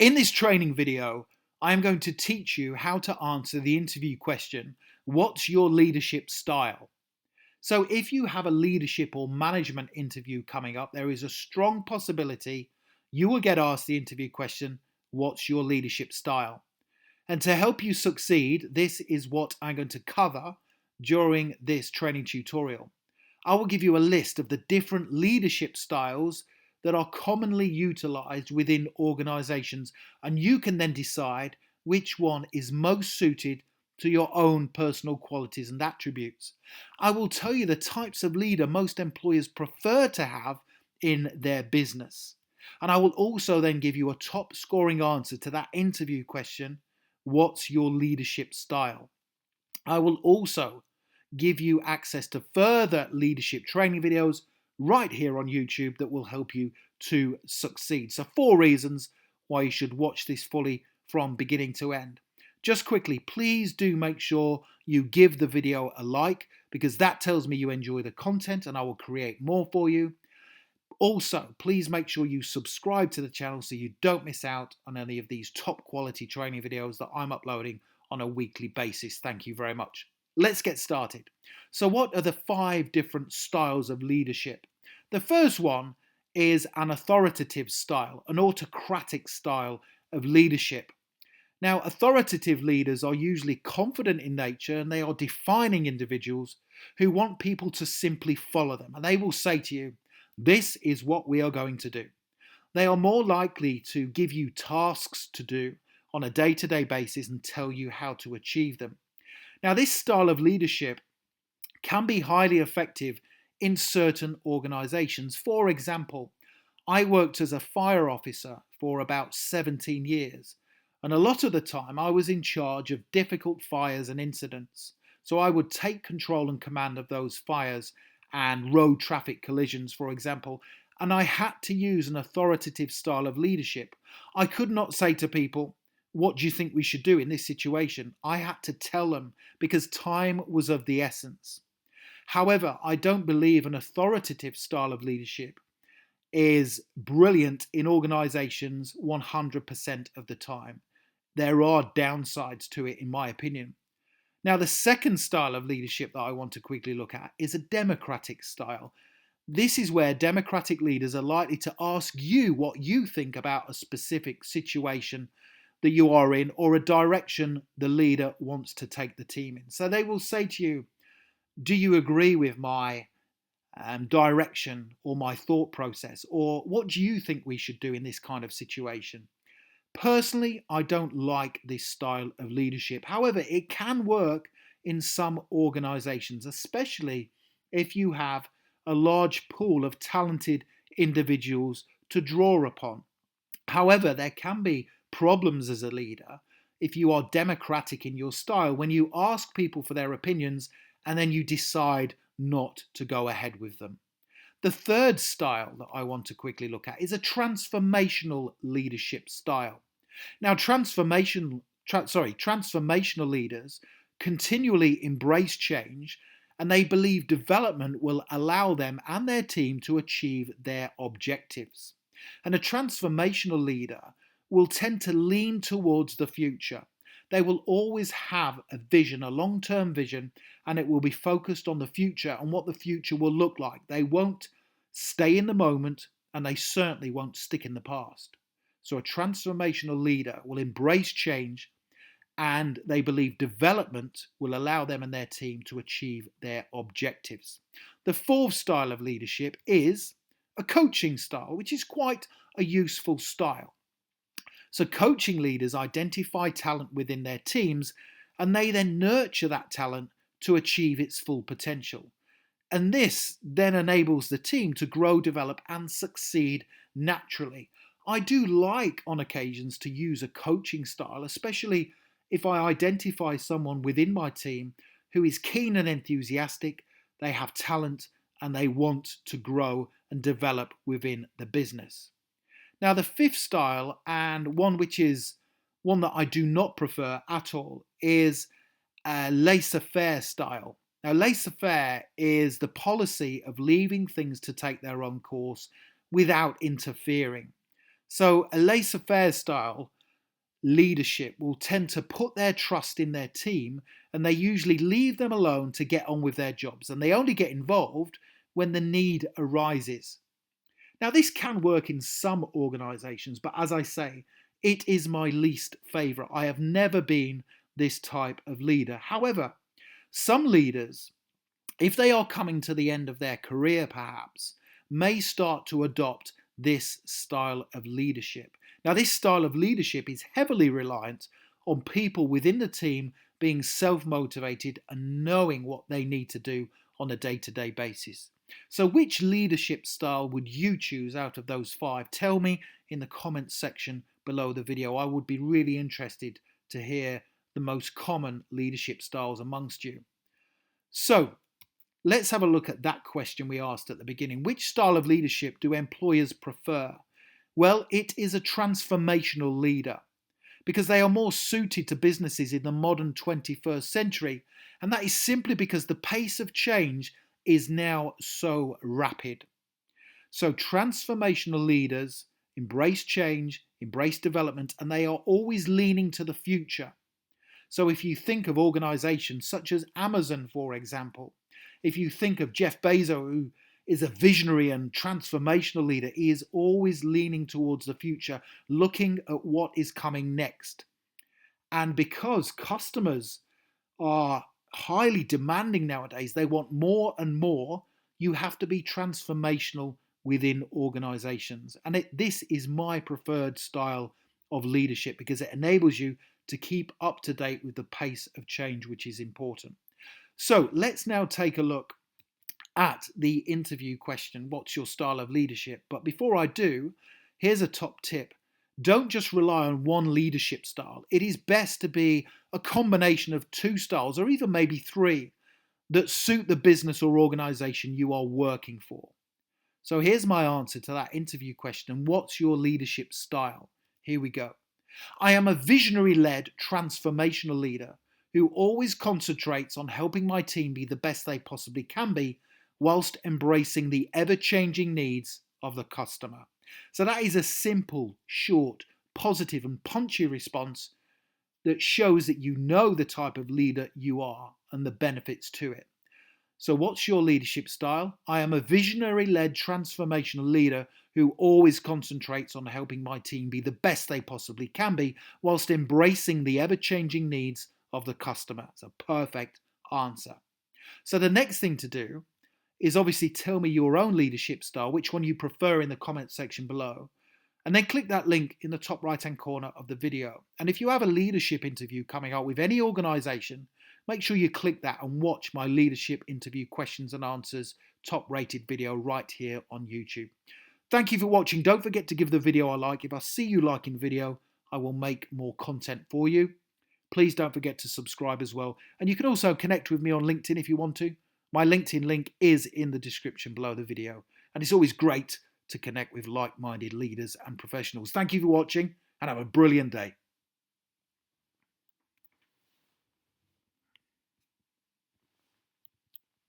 In this training video, I am going to teach you how to answer the interview question, what's your leadership style? So if you have a leadership or management interview coming up, there is a strong possibility you will get asked the interview question, what's your leadership style? And to help you succeed, this is what I'm going to cover during this training tutorial. I will give you a list of the different leadership styles that are commonly utilized within organizations, and you can then decide which one is most suited to your own personal qualities and attributes. I will tell you the types of leader most employers prefer to have in their business. And I will also then give you a top scoring answer to that interview question, what's your leadership style? I will also give you access to further leadership training videos right here on YouTube that will help you to succeed. So 4 reasons why you should watch this fully from beginning to end. Just quickly, please do make sure you give the video a like because that tells me you enjoy the content and I will create more for you. Also, please make sure you subscribe to the channel so you don't miss out on any of these top quality training videos that I'm uploading on a weekly basis. Thank you very much. Let's get started. So what are the 5 different styles of leadership? The first one is an authoritative style, an autocratic style of leadership. Now, authoritative leaders are usually confident in nature and they are defining individuals who want people to simply follow them. And they will say to you, this is what we are going to do. They are more likely to give you tasks to do on a day-to-day basis and tell you how to achieve them. Now, this style of leadership can be highly effective in certain organizations. For example, I worked as a fire officer for about 17 years, and a lot of the time I was in charge of difficult fires and incidents. So I would take control and command of those fires and road traffic collisions, for example, and I had to use an authoritative style of leadership. I could not say to people, what do you think we should do in this situation? I had to tell them because time was of the essence. However, I don't believe an authoritative style of leadership is brilliant in organizations 100% of the time. There are downsides to it, in my opinion. Now, the second style of leadership that I want to quickly look at is a democratic style. This is where democratic leaders are likely to ask you what you think about a specific situation that you are in or a direction the leader wants to take the team in. So they will say to you, do you agree with my direction or my thought process? Or what do you think we should do in this kind of situation? Personally, I don't like this style of leadership. However, it can work in some organizations, especially if you have a large pool of talented individuals to draw upon. However, there can be problems as a leader if you are democratic in your style, when you ask people for their opinions and then you decide not to go ahead with them. The third style that I want to quickly look at is a transformational leadership style. Now, transformational leaders continually embrace change and they believe development will allow them and their team to achieve their objectives. And a transformational leader will tend to lean towards the future. They will always have a vision, a long-term vision, and it will be focused on the future and what the future will look like. They won't stay in the moment and they certainly won't stick in the past. So a transformational leader will embrace change and they believe development will allow them and their team to achieve their objectives. The fourth style of leadership is a coaching style, which is quite a useful style. So coaching leaders identify talent within their teams and they then nurture that talent to achieve its full potential. And this then enables the team to grow, develop, and succeed naturally. I do like on occasions to use a coaching style, especially if I identify someone within my team who is keen and enthusiastic, they have talent, and they want to grow and develop within the business. Now, the fifth style, and one which is one that I do not prefer at all, is a laissez-faire style. Now, laissez-faire is the policy of leaving things to take their own course without interfering. So a laissez-faire style leadership will tend to put their trust in their team, and they usually leave them alone to get on with their jobs, and they only get involved when the need arises. Now, this can work in some organizations, but as I say, it is my least favorite. I have never been this type of leader. However, some leaders, if they are coming to the end of their career perhaps, may start to adopt this style of leadership. Now, this style of leadership is heavily reliant on people within the team being self-motivated and knowing what they need to do on a day-to-day basis. So which leadership style would you choose out of those 5? Tell me in the comments section below the video. I would be really interested to hear the most common leadership styles amongst you. So let's have a look at that question we asked at the beginning. Which style of leadership do employers prefer? Well, it is a transformational leader because they are more suited to businesses in the modern 21st century. And that is simply because the pace of change is now so rapid. So transformational leaders embrace change, embrace development, and they are always leaning to the future. So if you think of organizations such as Amazon, for example, if you think of Jeff Bezos, who is a visionary and transformational leader, he is always leaning towards the future, looking at what is coming next. And because customers are highly demanding nowadays, they want more and more, you have to be transformational within organizations. And this is my preferred style of leadership because it enables you to keep up to date with the pace of change, which is important. So let's now take a look at the interview question, what's your style of leadership? But before I do, here's a top tip. Don't just rely on one leadership style. It is best to be a combination of 2 styles or even maybe 3 that suit the business or organization you are working for. So here's my answer to that interview question. What's your leadership style? Here we go. I am a visionary-led transformational leader who always concentrates on helping my team be the best they possibly can be whilst embracing the ever-changing needs of the customer. So that is a simple, short, positive and punchy response that shows that you know the type of leader you are and the benefits to it. So what's your leadership style? I am a visionary-led transformational leader who always concentrates on helping my team be the best they possibly can be whilst embracing the ever-changing needs of the customer. It's a perfect answer. So the next thing to do is obviously tell me your own leadership style, which one you prefer in the comments section below. And then click that link in the top right-hand corner of the video. And if you have a leadership interview coming up with any organization, make sure you click that and watch my leadership interview questions and answers top rated video right here on YouTube. Thank you for watching. Don't forget to give the video a like. If I see you liking the video, I will make more content for you. Please don't forget to subscribe as well. And you can also connect with me on LinkedIn if you want to. My LinkedIn link is in the description below the video. And it's always great to connect with like-minded leaders and professionals. Thank you for watching and have a brilliant day.